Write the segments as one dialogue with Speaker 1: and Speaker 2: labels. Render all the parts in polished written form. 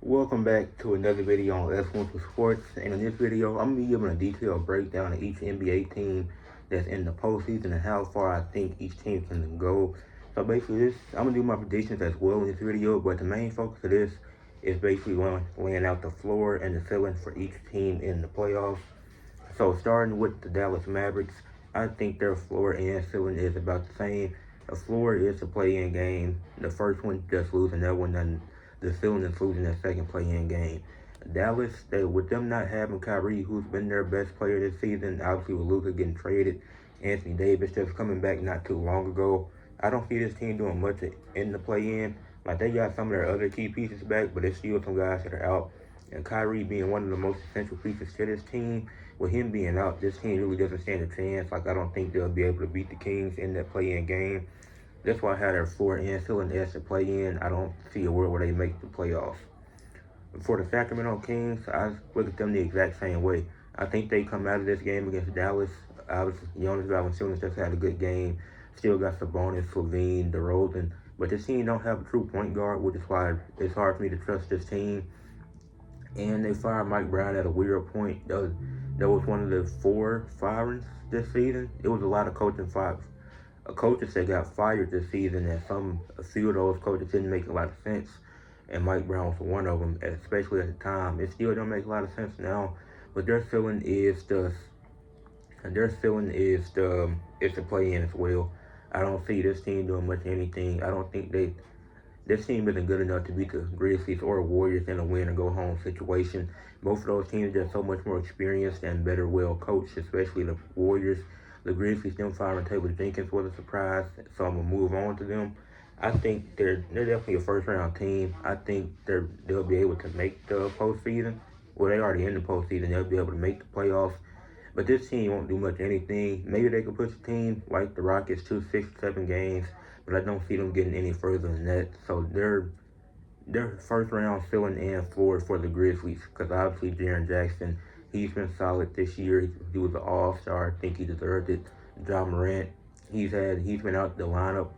Speaker 1: Welcome back to another video on F1 for Sports. And in this video, I'm going to be giving a detailed breakdown of each NBA team that's in the postseason and how far I think each team can go. So basically, I'm going to do my predictions as well in this video, but the main focus of this is basically laying out the floor and the ceiling for each team in the playoffs. So starting with the Dallas Mavericks, I think their floor and ceiling is about the same. The floor is the play-in game. The first one just losing that one, and the ceiling is losing that second play-in game. Dallas, with them not having Kyrie, who's been their best player this season, obviously with Luka getting traded, Anthony Davis just coming back not too long ago, I don't see this team doing much in the play-in. Like, they got some of their other key pieces back, but there's still some guys that are out. And Kyrie being one of the most essential pieces to this team, with him being out, this team really doesn't stand a chance. Like, I don't think they'll be able to beat the Kings in that play-in game. That's why I had their floor and ceiling as to play-in. I don't see a world where they make the playoffs. For the Sacramento Kings, I look at them the exact same way. I think they come out of this game against Dallas. Obviously, Jonas Valanciunas just had a good game. Still got Sabonis, Levine, DeRozan. But this team don't have a true point guard, which is why it's hard for me to trust this team. And they fired Mike Brown at a weird point. That was one of the 4 firings this season. It was a lot of coaches that got fired this season, and a few of those coaches didn't make a lot of sense. And Mike Brown was one of them, especially at the time. It still don't make a lot of sense now, but their ceiling is the play-in as well. I don't see this team doing much of anything. I don't think this team isn't good enough to beat the Grizzlies or Warriors in a win-or-go-home situation. Both of those teams are so much more experienced and better well-coached, especially the Warriors. The Grizzlies, them firing Taylor Jenkins was a surprise, so I'm going to move on to them. I think they're definitely a first-round team. I think they'll be able to make the postseason. Well, they're already in the postseason. They'll be able to make the playoffs. But this team won't do much of anything. Maybe they could push a team like the Rockets to 6 or 7 games, but I don't see them getting any further than that. So they're first round ceiling and floor for the Grizzlies, because obviously Jaren Jackson, he's been solid this year. He was an all-star. I think he deserved it. Ja Morant, he's been out the lineup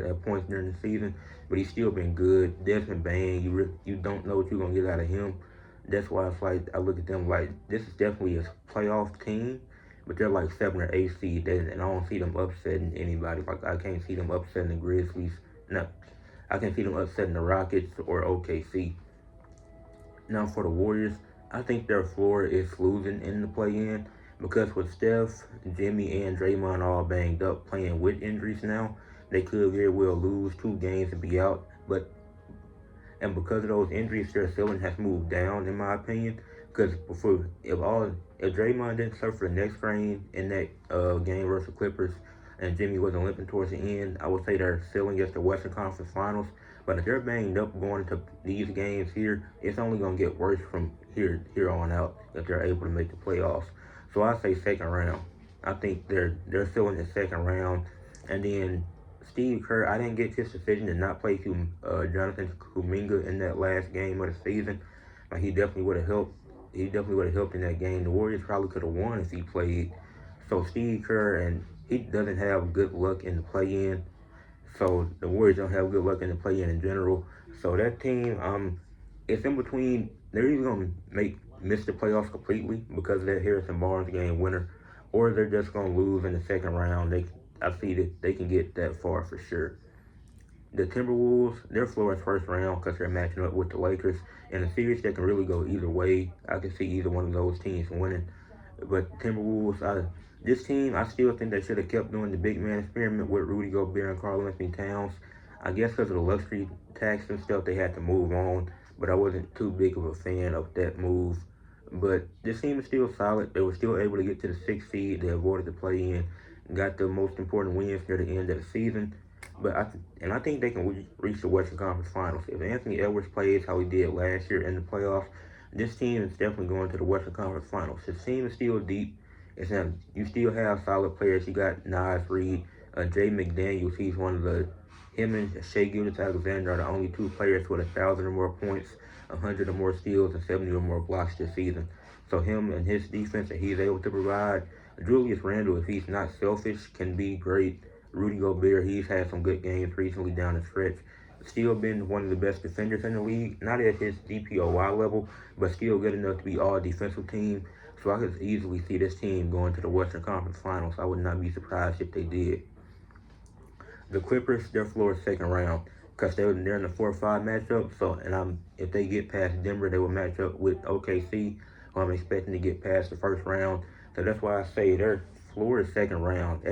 Speaker 1: at points during the season, but he's still been good. Desmond Bain, you don't know what you're gonna get out of him. That's why it's like I look at them like this is definitely a playoff team, but they're like 7 or 8 seed, and I don't see them upsetting anybody. Like, I can't see them upsetting the Grizzlies. No, I can see them upsetting the Rockets or OKC. Now for the Warriors, I think their floor is losing in the play-in, because with Steph, Jimmy, and Draymond all banged up playing with injuries now, they could very well lose 2 games and be out. And because of those injuries, their ceiling has moved down, in my opinion. Because if Draymond didn't suffer the neck sprain in that game versus the Clippers, and Jimmy wasn't limping towards the end, I would say their ceiling is the Western Conference Finals. But if they're banged up going into these games here, it's only going to get worse from here on out if they're able to make the playoffs. So I say second round. I think their ceiling is second round. And then Steve Kerr, I didn't get his decision to not play Jonathan Kuminga in that last game of the season. Like, he definitely would have helped. He definitely would have helped in that game. The Warriors probably could have won if he played. So Steve Kerr, and he doesn't have good luck in the play-in. So the Warriors don't have good luck in the play-in in general. So that team, it's in between. They're either gonna miss the playoffs completely because of that Harrison Barnes game winner, or they're just gonna lose in the second round. I see that they can get that far for sure. The Timberwolves, their floor is first round because they're matching up with the Lakers. In a series that can really go either way, I can see either one of those teams winning. But Timberwolves, this team, I still think they should have kept doing the big man experiment with Rudy Gobert and Karl-Anthony Towns. I guess because of the luxury tax and stuff, they had to move on. But I wasn't too big of a fan of that move. But this team is still solid. They were still able to get to the 6th seed. They avoided the play-in, got the most important wins near the end of the season. But I think they can reach the Western Conference Finals. If Anthony Edwards plays how he did last year in the playoffs, this team is definitely going to the Western Conference Finals. This team is still deep. You still have solid players. You got Nas Reed, Jay McDaniels. Him and Shai Gilgeous-Alexander are the only 2 players with 1,000 or more points, 100 or more steals, and 70 or more blocks this season. So him and his defense that he's able to provide. Julius Randle, if he's not selfish, can be great. Rudy Gobert, he's had some good games recently down the stretch. Still been one of the best defenders in the league. Not at his DPOY level, but still good enough to be all defensive team. So I could easily see this team going to the Western Conference Finals. I would not be surprised if they did. The Clippers, their floor is second round because they're in the 4-5 matchup. So, if they get past Denver, they will match up with OKC, who I'm expecting to get past the first round. So that's why I say their floor is second round.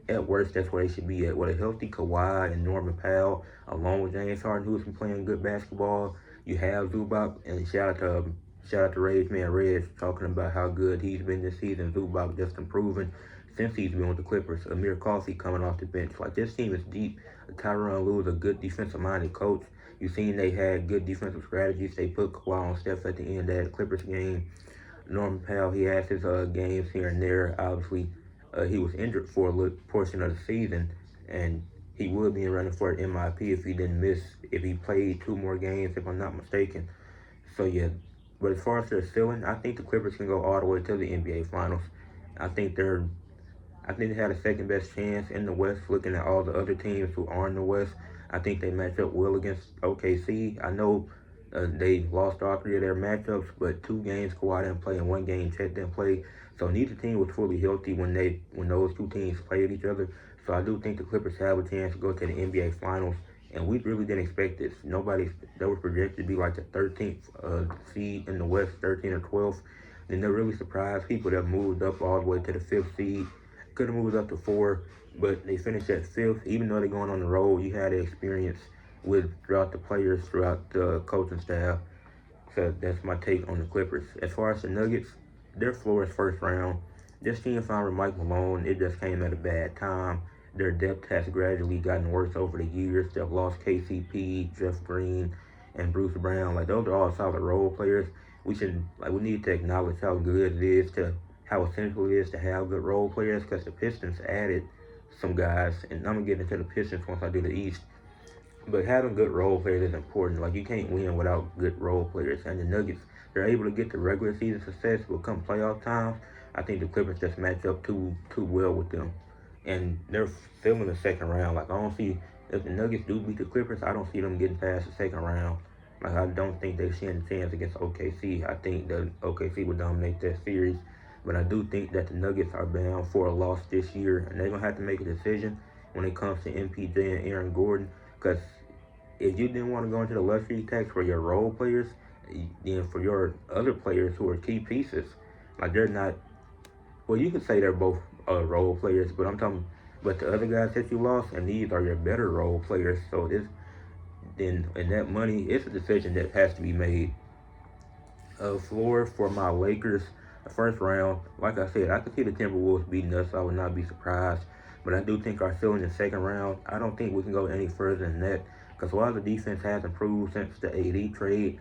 Speaker 1: At worst, that's where they should be at. With a healthy Kawhi and Norman Powell, along with James Harden, who's been playing good basketball. You have Zubac, and shout out to Rage Man Reg talking about how good he's been this season. Zubac just improving since he's been with the Clippers. Amir Coffey coming off the bench. Like, this team is deep. Tyronn Lue is a good defensive-minded coach. You've seen they had good defensive strategies. They put Kawhi on Steph at the end of that Clippers game. Norman Powell, he has his games here and there. Obviously, he was injured for a portion of the season, and he would be running for an MIP if he played 2 more games, if I'm not mistaken. So, yeah. But as far as their ceiling, I think the Clippers can go all the way to the NBA Finals. I think they had a second best chance in the West. Looking at all the other teams who are in the West, I think they match up well against OKC. I know they lost all 3 of their matchups, but 2 games Kawhi didn't play and 1 game Chet didn't play. So neither team was fully healthy when those 2 teams played each other. So I do think the Clippers have a chance to go to the NBA Finals. And we really didn't expect this. That was projected to be like the 13th seed in the West, 13 or 12th. And they're really surprised people that moved up all the way to the 5th seed. Could have moved up to 4, but they finished at 5th. Even though they're going on the road, you had the experience throughout the players, throughout the coaching staff. So that's my take on the Clippers. As far as the Nuggets, their floor is first round. This team found with Mike Malone, it just came at a bad time. Their depth has gradually gotten worse over the years. They've lost KCP, Jeff Green, and Bruce Brown. Like, those are all solid role players. We need to acknowledge how essential it is to have good role players, because the Pistons added some guys, and I'm gonna get into the Pistons once I do the East. But having good role players is important. Like, you can't win without good role players. And the Nuggets, they're able to get the regular season success, but come playoff time, I think the Clippers just match up too well with them. And they're still in the second round. Like, I don't see, if the Nuggets do beat the Clippers, I don't see them getting past the second round. Like, I don't think they stand a chance against OKC. I think that OKC would dominate that series. But I do think that the Nuggets are bound for a loss this year, and they're going to have to make a decision when it comes to MPJ and Aaron Gordon. Because if you didn't want to go into the luxury tax for your role players, then for your other players who are key pieces, like, they're not, well, you could say they're both role players, but the other guys that you lost, and these are your better role players. So and that money, it's a decision that has to be made. Floor for my Lakers, the first round, like I said, I could see the Timberwolves beating us. I would not be surprised. But I do think our ceiling in the second round, I don't think we can go any further than that. Because while the defense has improved since the AD trade,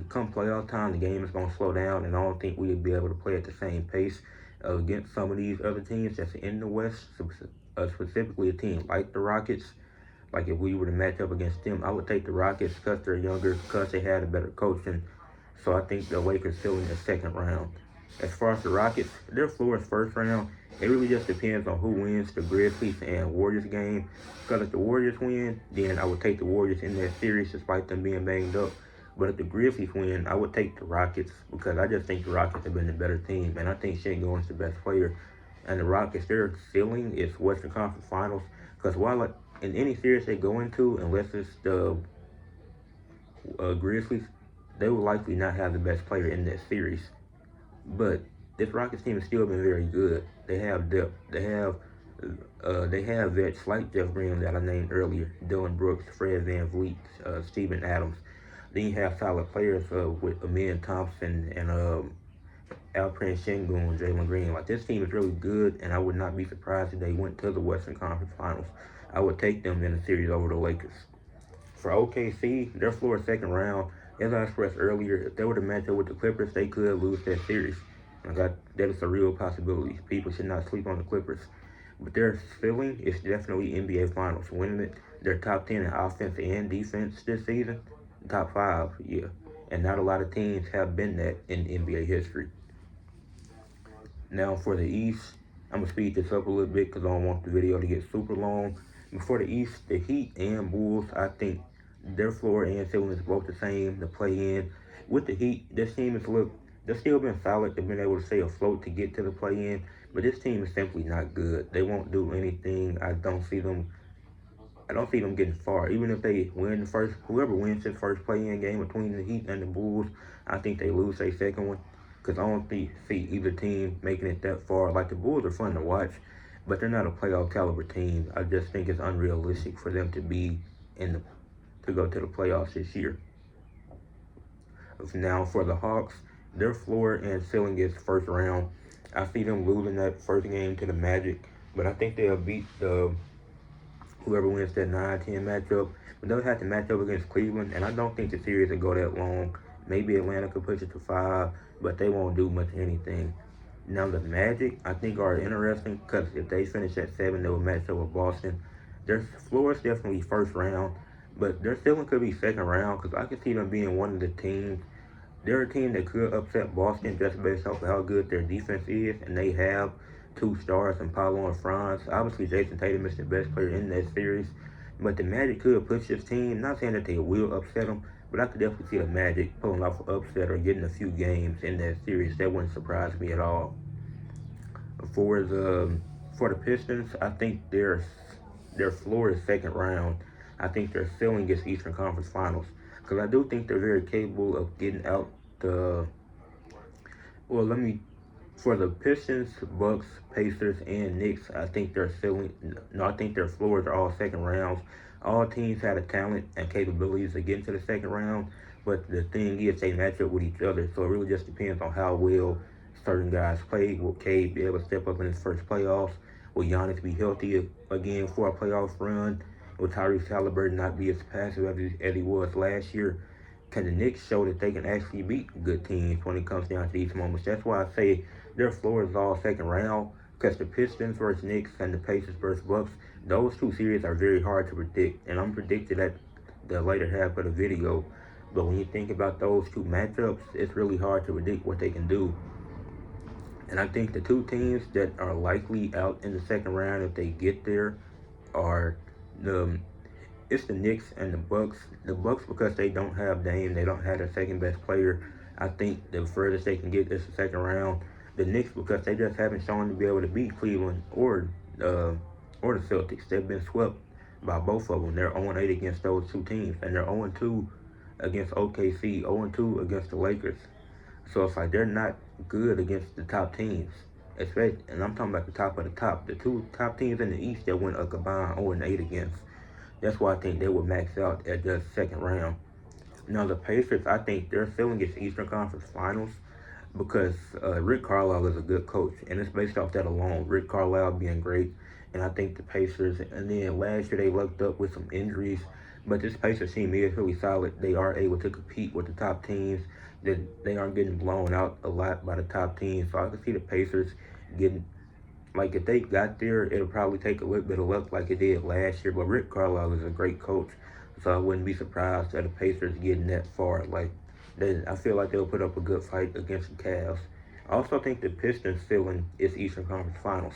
Speaker 1: come playoff time, the game is going to slow down, and I don't think we would be able to play at the same pace against some of these other teams that's in the West, specifically a team like the Rockets. Like, if we were to match up against them, I would take the Rockets because they're younger, because they had a better coaching. So I think the Lakers still in the second round. As far as the Rockets, their floor is first round. It really just depends on who wins the Grizzlies and Warriors game. Because if the Warriors win, then I would take the Warriors in that series despite them being banged up. But if the Grizzlies win, I would take the Rockets, because I just think the Rockets have been the better team. And I think Shane Gilgeous the best player. And the Rockets, their ceiling is Western Conference Finals. Because while in any series they go into, unless it's the Grizzlies, they will likely not have the best player in that series. But this Rockets team has still been very good. They have depth. They have vets like Jeff Green that I named earlier, Dylan Brooks, Fred VanVleet, Steven Adams. Then you have solid players with Amin Thompson and Alperen Sengun, Jalen Green. Like, this team is really good, and I would not be surprised if they went to the Western Conference Finals. I would take them in a series over the Lakers. For OKC, their floor is second round. As I expressed earlier, if they were to match up with the Clippers, they could lose that series. That is a real possibility. People should not sleep on the Clippers. But their ceiling is definitely NBA Finals. Winning it, they're top 10 in offense and defense this season. Top 5, yeah. And not a lot of teams have been that in NBA history. Now for the East, I'm going to speed this up a little bit because I don't want the video to get super long. Before the East, the Heat and Bulls, I think their floor and ceiling is both the same. The play in with the Heat, this team is look. They've still been solid. They've been able to stay afloat to get to the play in, but this team is simply not good. They won't do anything. I don't see them getting far. Even if they win the first, whoever wins this first play-in game between the Heat and the Bulls, I think they lose their second one. Because I don't see either team making it that far. Like the Bulls are fun to watch, but they're not a playoff caliber team. I just think it's unrealistic for them to be in the to go to the playoffs this year. Now for the Hawks, their floor and ceiling is first round. I see them losing that first game to the Magic, but I think they'll beat the whoever wins that 9-10 matchup. But they'll have to match up against Cleveland, and I don't think the series will go that long. Maybe Atlanta could push it to 5, but they won't do much of anything. Now the Magic, I think, are interesting because if they finish at 7, they will match up with Boston. Their floor is definitely first round, but their ceiling could be second round because I could see them being one of the teams. They're a team that could upset Boston just based off of how good their defense is, and they have 2 stars in Paolo and Franz. Obviously, Jason Tatum is the best player in that series, but the Magic could push this team. Not saying that they will upset them, but I could definitely see the Magic pulling off an upset or getting a few games in that series. That wouldn't surprise me at all. For the Pistons, I think their floor is second round. I think their ceiling is Eastern Conference Finals because I do think they're very capable of getting out the. Well, let me. For the Pistons, Bucks, Pacers, and Knicks, I think their ceiling. No, I think their floors are all second rounds. All teams have the talent and capabilities to get into the second round, but the thing is they match up with each other. So it really just depends on how well certain guys play. Will Cade be able to step up in his first playoffs? Will Giannis be healthy again for a playoff run? Will Tyrese Halliburton not be as passive as he was last year? Can the Knicks show that they can actually beat good teams when it comes down to these moments? That's why I say their floor is all second round because the Pistons versus Knicks and the Pacers versus Bucks, those 2 series are very hard to predict. And I'm predicting that the later half of the video. But when you think about those 2 matchups, it's really hard to predict what they can do. And I think the 2 teams that are likely out in the second round if they get there are it's the Knicks and the Bucks. The Bucks because they don't have Dame, they don't have their second best player. I think the furthest they can get is the second round. The Knicks because they just haven't shown to be able to beat Cleveland or the Celtics. They've been swept by both of them. They're 0-8 against those 2 teams, and they're 0-2 against OKC, 0-2 against the Lakers. So it's like they're not good against the top teams. Especially, and I'm talking about the top of the top. The 2 top teams in the East that went a combined 0-8 against. That's why I think they would max out at just second round. Now the Pacers, I think their ceiling is Eastern Conference Finals because Rick Carlisle is a good coach, and it's based off that alone. Rick Carlisle being great, and I think the Pacers. And then last year they lucked up with some injuries, but this Pacers team is really solid. They are able to compete with the top teams. They aren't getting blown out a lot by the top teams, so I can see the Pacers getting. Like, if they got there, it'll probably take a little bit of luck like it did last year. But Rick Carlisle is a great coach, so I wouldn't be surprised that the Pacers getting that far. Like, I feel like they'll put up a good fight against the Cavs. I also think the Pistons ceiling is Eastern Conference Finals.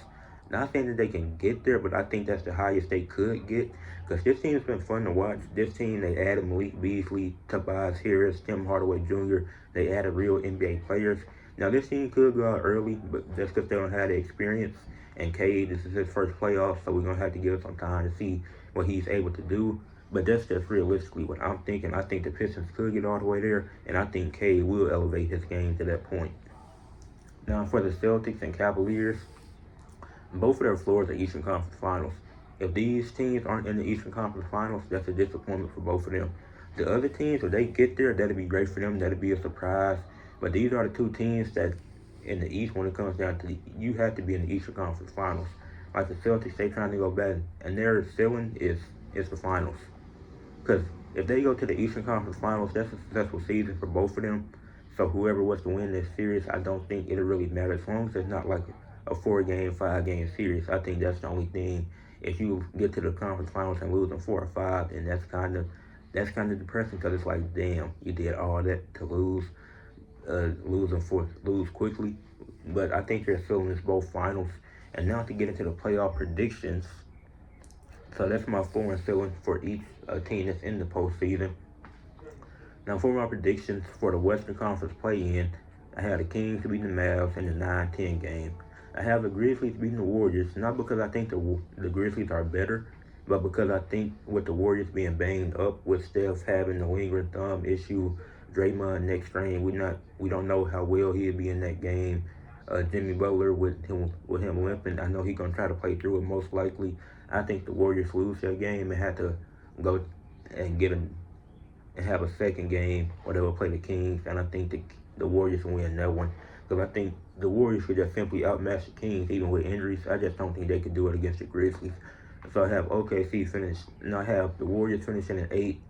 Speaker 1: Not saying that they can get there, but I think that's the highest they could get. Because this team's been fun to watch. This team, they added Malik Beasley, Tobias Harris, Tim Hardaway Jr. They added real NBA players. Now, this team could go out early, but that's because they don't have the experience. And Cade, this is his first playoff, so we're going to have to give it some time to see what he's able to do. But that's just realistically what I'm thinking. I think the Pistons could get all the way there, and I think Cade will elevate his game to that point. Now, for the Celtics and Cavaliers, both of their floors are Eastern Conference Finals. If these teams aren't in the Eastern Conference Finals, that's a disappointment for both of them. The other teams, if they get there, that'll be great for them. That'll be a surprise. But these are the 2 teams that in the East, when it comes down to you have to be in the Eastern Conference Finals. Like the Celtics, they trying to go back, and their ceiling is the finals. Because if they go to the Eastern Conference Finals, that's a successful season for both of them. So whoever was to win this series, I don't think it'll really matter as long as it's not like a 4-game, 5-game series. I think that's the only thing. If you get to the conference finals and lose in 4 or 5, then that's kind of depressing because it's like, damn, you did all that to lose quickly. But I think their ceiling is both finals. And now to get into the playoff predictions. So that's my floor and ceiling for each team that's in the postseason. Now for my predictions for the Western Conference play-in, I have the Kings beating the Mavs in the 9-10 game. I have the Grizzlies beating the Warriors, not because I think the Grizzlies are better, but because I think with the Warriors being banged up, with Steph having the lingering thumb issue, Draymond next strain, we don't know how well he'll be in that game. Jimmy Butler with him limping, I know he's gonna try to play through it most likely. I think the Warriors lose their game and have to go and get and have a second game where they will play the Kings, and I think the Warriors will win that one. Because I think the Warriors could just simply outmatch the Kings even with injuries. I just don't think they could do it against the Grizzlies. So I have OKC finish. No, I have the Warriors finishing at 8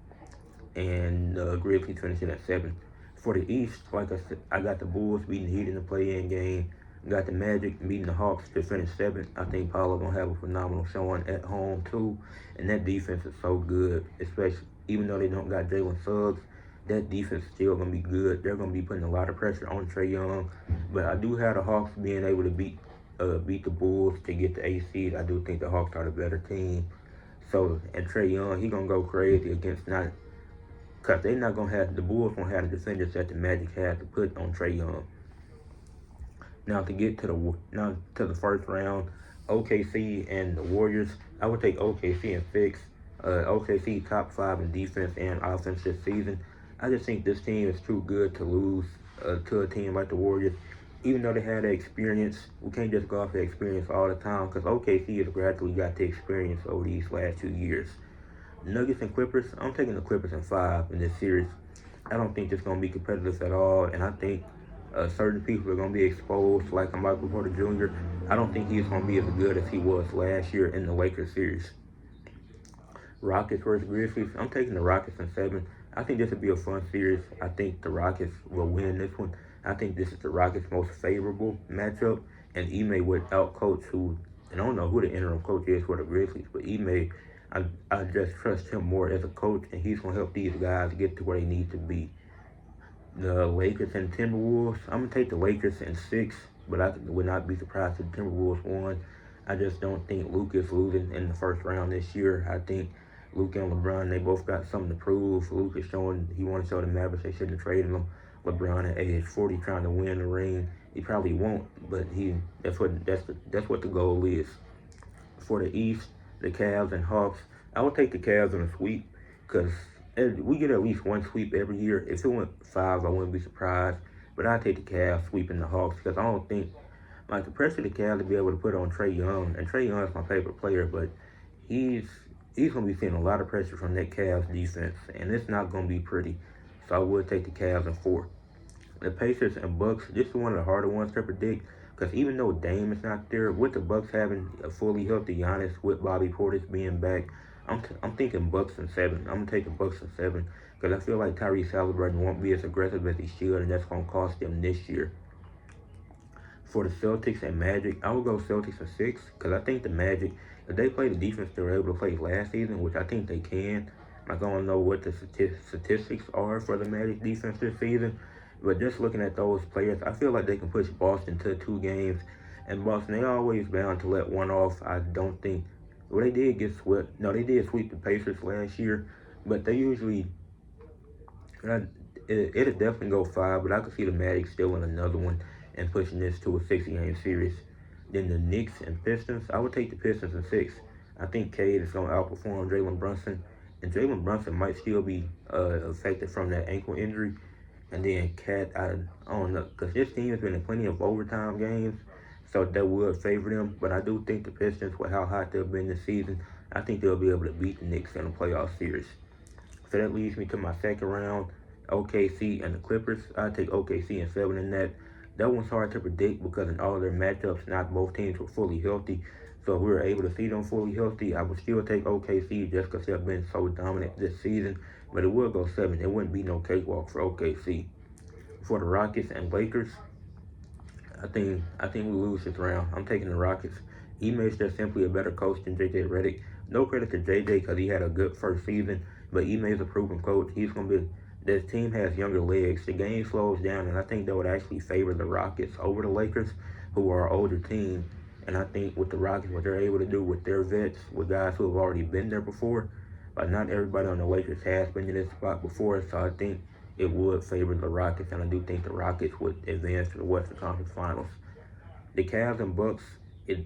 Speaker 1: and the Grizzlies finishing at 7. For the East, like I said, I got the Bulls beating the Heat in the play-in game. Got the Magic beating the Hawks to finish 7th. I think Paolo gonna have a phenomenal showing at home too, and that defense is so good. Especially even though they don't got Jalen Suggs, that defense is still gonna be good. They're gonna be putting a lot of pressure on Trae Young, but I do have the Hawks being able to beat the Bulls to get the 8th seed. I do think the Hawks are the better team. So and Trae Young, he gonna go crazy against not. Because they're not going to have, the Bulls won't have the defenders that the Magic had to put on Trae Young. Now to get to the first round, OKC and the Warriors, I would take OKC and 6. OKC top 5 in defense and offense this season. I just think this team is too good to lose to a team like the Warriors. Even though they had the experience, we can't just go off the experience all the time because OKC has gradually got the experience over these last 2 years. Nuggets and Clippers, I'm taking the Clippers in 5 in this series. I don't think it's going to be competitive at all, and I think certain people are going to be exposed, like a Michael Porter Jr. I don't think he's going to be as good as he was last year in the Lakers series. Rockets versus Grizzlies, I'm taking the Rockets in 7. I think this will be a fun series. I think the Rockets will win this one. I think this is the Rockets' most favorable matchup, and Ime would outcoach and I don't know who the interim coach is for the Grizzlies, but Ime, I just trust him more as a coach, and he's going to help these guys get to where they need to be. The Lakers and Timberwolves, I'm going to take the Lakers in 6, but I would not be surprised if the Timberwolves won. I just don't think Luke is losing in the first round this year. I think Luke and LeBron, they both got something to prove. Luke is showing he wants to show the Mavericks they shouldn't have traded him. LeBron at age 40 trying to win the ring. He probably won't, but that's what the goal is. For the East, the Cavs and Hawks, I would take the Cavs in a sweep because we get at least one sweep every year. If it went 5, I wouldn't be surprised. But I'd take the Cavs sweeping the Hawks because I don't think, like, the pressure the Cavs to be able to put on Trae Young, and Trae Young is my favorite player, but he's going to be seeing a lot of pressure from that Cavs defense, and it's not going to be pretty. So I would take the Cavs in 4. The Pacers and Bucks, this is one of the harder ones to predict. Because even though Dame is not there, with the Bucks having a fully healthy Giannis, with Bobby Portis being back, I'm thinking Bucks in 7. I'm going to take the Bucks in 7 because I feel like Tyrese Halliburton won't be as aggressive as he should, and that's going to cost them this year. For the Celtics and Magic, I will go Celtics in 6 because I think the Magic, if they play the defense they were able to play last season, which I think they can, I don't know what the statistics are for the Magic defense this season, but just looking at those players, I feel like they can push Boston to 2 games. And Boston, they always bound to let one off. I don't think. Well, they did get swept. No, they did sweep the Pacers last year. But they usually, it'll definitely go 5. But I could see the Magic still in another one and pushing this to a 6-game series. Then the Knicks and Pistons, I would take the Pistons in 6. I think Cade is going to outperform Jalen Brunson. And Jalen Brunson might still be affected from that ankle injury. And then Cat, I don't know, because this team has been in plenty of overtime games, so that would favor them. But I do think the Pistons, with how hot they've been this season, I think they'll be able to beat the Knicks in the playoff series. So that leads me to my second round, OKC and the Clippers. I take OKC in 7 in that. That one's hard to predict because in all of their matchups, not both teams were fully healthy. So if we were able to see them fully healthy, I would still take OKC just because they've been so dominant this season. But it will go 7. It wouldn't be no cakewalk for OKC. For the Rockets and Lakers, I think we lose this round. I'm taking the Rockets. Ime's just simply a better coach than JJ Redick. No credit to JJ because he had a good first season, but Ime's a proven coach. He's going to be. This team has younger legs. The game slows down, and I think that would actually favor the Rockets over the Lakers, who are an older team. And I think with the Rockets, what they're able to do with their vets, with guys who have already been there before, like not everybody on the Lakers has been in this spot before, so I think it would favor the Rockets, and I do think the Rockets would advance to the Western Conference Finals. The Cavs and Bucks,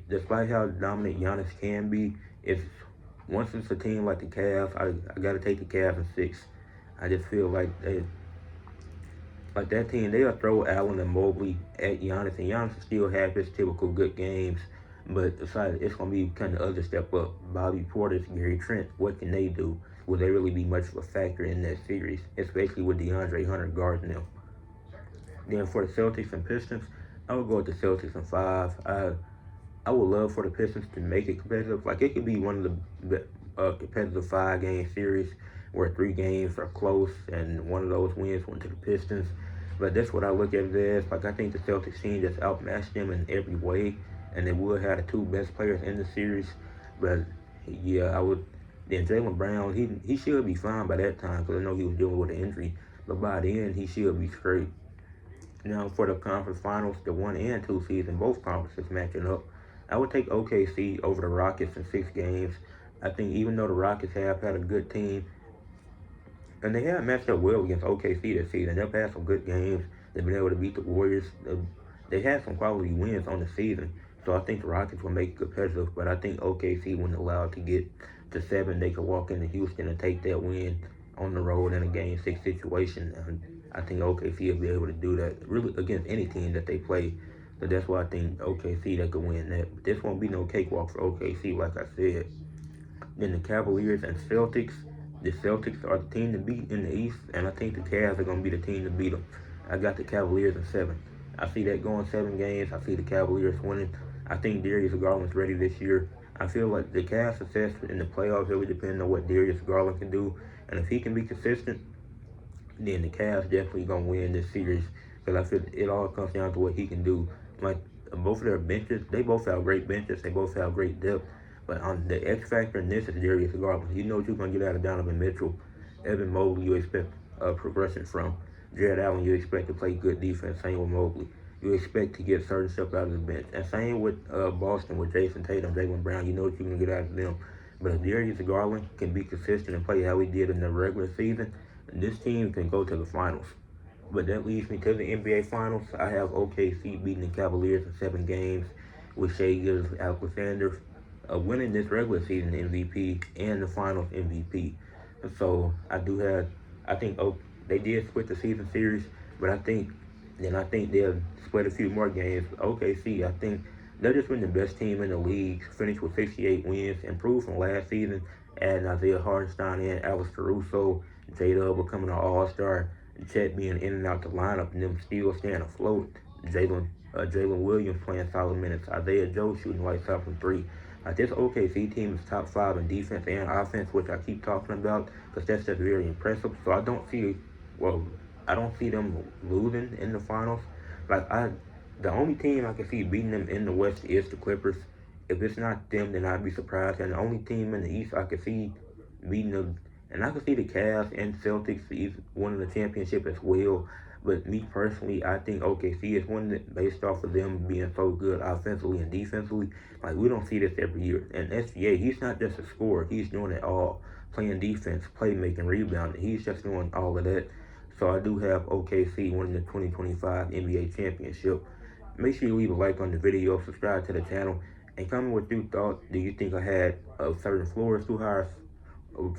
Speaker 1: despite how dominant Giannis can be, if once it's a team like the Cavs, I got to take the Cavs in 6. I just feel like that team, they'll throw Allen and Mobley at Giannis, and Giannis will still have his typical good games. But aside, it's going to be kind of other step up. Bobby Portis, Gary Trent, what can they do? Will they really be much of a factor in that series, especially with DeAndre Hunter guarding them? Then for the Celtics and Pistons, I would go with the Celtics in 5. I would love for the Pistons to make it competitive. Like it could be one of the competitive 5-game series where 3 games are close and one of those wins went to the Pistons. But that's what I look at it as. Like I think the Celtics team just outmatched them in every way, and they would have the 2 best players in the series. But yeah, I would. Then Jaylen Brown, he should be fine by that time because I know he was dealing with an injury. But by then, he should be straight. Now for the conference finals, the 1 and 2 season, both conferences matching up. I would take OKC over the Rockets in 6 games. I think even though the Rockets have had a good team, and they have matched up well against OKC this season. They've had some good games. They've been able to beat the Warriors. They had some quality wins on the season. So I think the Rockets will make it competitive. But I think OKC, when allowed to get to 7, they could walk into Houston and take that win on the road in a Game 6 situation. And I think OKC will be able to do that really against any team that they play. So that's why I think OKC, they could win that. But this won't be no cakewalk for OKC, like I said. Then the Cavaliers and Celtics. The Celtics are the team to beat in the East, and I think the Cavs are going to be the team to beat them. I got the Cavaliers in 7. I see that going 7 games. I see the Cavaliers winning. I think Darius Garland's ready this year. I feel like the Cavs' success in the playoffs really depends on what Darius Garland can do. And if he can be consistent, then the Cavs definitely going to win this series. Because I feel it all comes down to what he can do. Like, both of their benches, they both have great benches. They both have great depth. But on the X factor in this is Darius Garland. You know what you're going to get out of Donovan Mitchell. Evan Mobley, you expect progression from. Jared Allen, you expect to play good defense. Same with Mobley. You expect to get certain stuff out of the bench. And same with Boston with Jason Tatum, Jaylen Brown. You know what you're going to get out of them. But if Darius Garland can be consistent and play how he did in the regular season, this team can go to the finals. But that leads me to the NBA Finals. I have OKC beating the Cavaliers in 7 games with Shai Gilgeous-Alexander winning this regular season MVP and the finals MVP. So I think they did split the season series, but I think they'll split a few more games. OKC, I think they're just been the best team in the league, finished with 68 wins, improved from last season, adding Isaiah Hartenstein and Alex Caruso, J-Dub becoming an all-star, Chet being in and out the lineup, and them still staying afloat. Jalen Williams playing solid minutes, Isaiah Joe shooting lights out from 3. This OKC team is top 5 in defense and offense, which I keep talking about because that's just very impressive. So I don't see them losing in the finals. The only team I can see beating them in the West is the Clippers. If it's not them, then I'd be surprised. And the only team in the East I could see beating them, and I could see the Cavs and Celtics winning the championship as well. But me personally, I think OKC is winning it based off of them being so good offensively and defensively. Like, we don't see this every year. And SGA, he's not just a scorer. He's doing it all. Playing defense, playmaking, rebounding. He's just doing all of that. So I do have OKC winning the 2025 NBA championship. Make sure you leave a like on the video, subscribe to the channel, and comment what you thought. Do you think I had certain floors too high,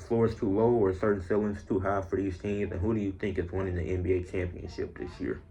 Speaker 1: floors too low, or certain ceilings too high for these teams? And who do you think is winning the NBA championship this year?